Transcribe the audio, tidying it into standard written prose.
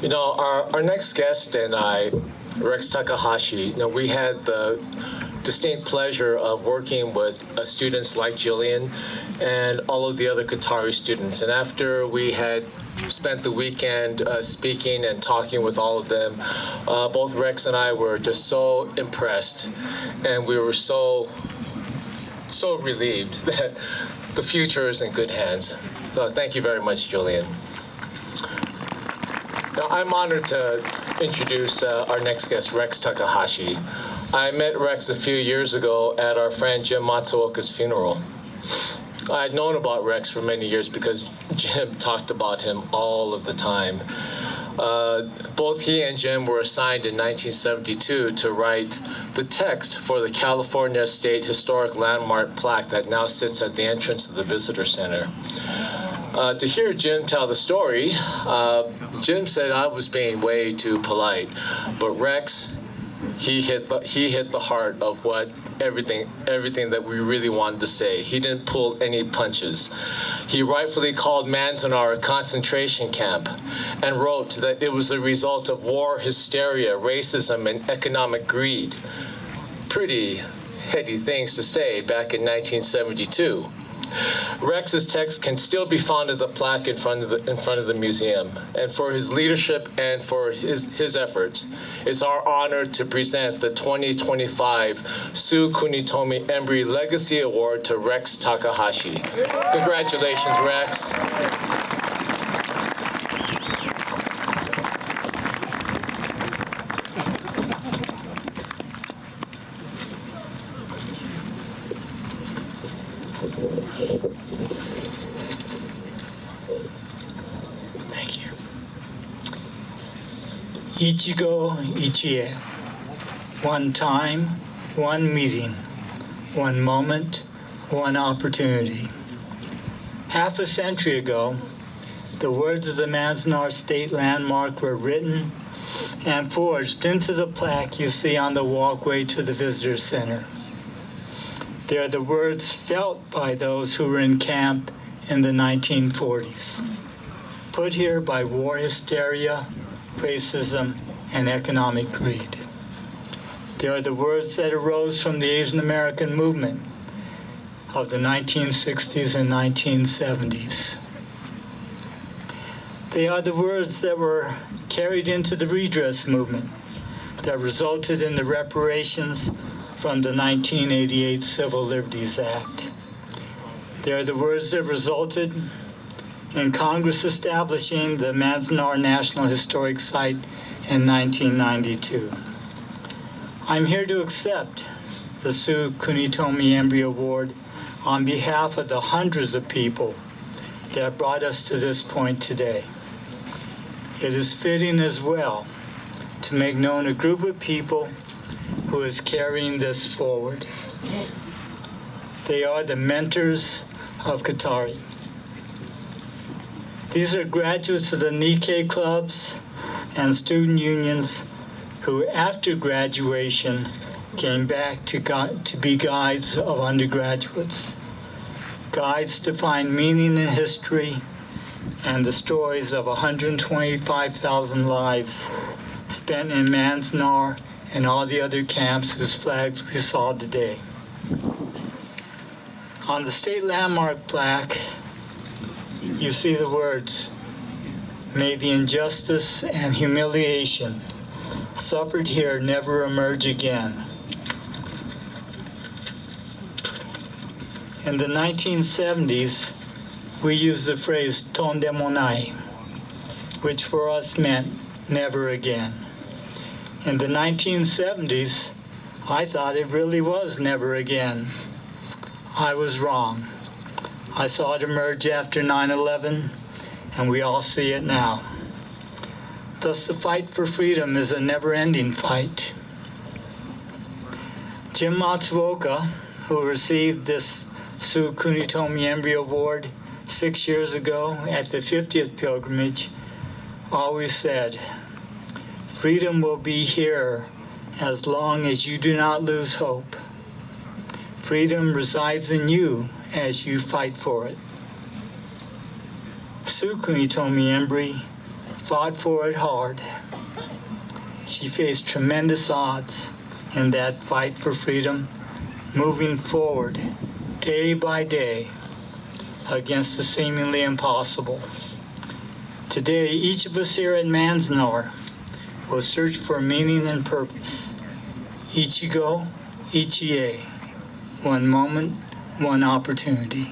You know, our next guest and I, Rex Takahashi, we had the distinct pleasure of working with students like Jillian and all of the other Qatari students. And after we had spent the weekend speaking and talking with all of them, both Rex and I were just so impressed, and we were so relieved that the future is in good hands. So thank you very much, Jillian. Now, I'm honored to introduce our next guest, Rex Takahashi. I met Rex a few years ago at our friend Jim Matsuoka's funeral. I had known about Rex for many years because Jim talked about him all of the time. Both he and Jim were assigned in 1972 to write the text for the California State Historic Landmark plaque that now sits at the entrance of the Visitor Center. To hear Jim tell the story, Jim said I was being way too polite, but Rex, he hit the heart of what everything that we really wanted to say. He didn't pull any punches. He rightfully called Manzanar a concentration camp and wrote that it was the result of war hysteria, racism, and economic greed. Pretty heady things to say back in 1972. Rex's text can still be found at the plaque in front of the museum. And for his leadership and for his efforts, it's our honor to present the 2025 Sue Kunitomi Embrey Legacy Award to Rex Takahashi. Congratulations, Rex. Thank you. Ichigo Ichie. One time, one meeting, one moment, one opportunity. Half a century ago, the words of the Manzanar State Landmark were written and forged into the plaque you see on the walkway to the Visitor Center. They are the words felt by those who were in camp in the 1940s, put here by war hysteria, racism, and economic greed. They are the words that arose from the Asian American movement of the 1960s and 1970s. They are the words that were carried into the redress movement that resulted in the reparations from the 1988 Civil Liberties Act. They are the words that resulted in Congress establishing the Manzanar National Historic Site in 1992. I'm here to accept the Sue Kunitomi Embrey Award on behalf of the hundreds of people that brought us to this point today. It is fitting as well to make known a group of people who is carrying this forward. They are the mentors of Qatari. These are graduates of the Nikkei clubs and student unions who, after graduation, came back to be guides of undergraduates, guides to find meaning in history and the stories of 125,000 lives spent in Manzanar and all the other camps whose flags we saw today. On the state landmark plaque, you see the words, "May the injustice and humiliation suffered here never emerge again." In the 1970s, we used the phrase "tondemonai," which for us meant never again. In the 1970s, I thought it really was never again. I was wrong. I saw it emerge after 9/11, and we all see it now. Thus, the fight for freedom is a never-ending fight. Jim Matsuoka, who received this Sue Kunitomi Embrey Award 6 years ago at the 50th pilgrimage, always said, "Freedom will be here as long as you do not lose hope. Freedom resides in you as you fight for it." Sue Kunitomi Embrey fought for it hard. She faced tremendous odds in that fight for freedom, moving forward day by day against the seemingly impossible. Today, each of us here at Manzanar will search for meaning and purpose. Ichigo, Ichie, one moment, one opportunity.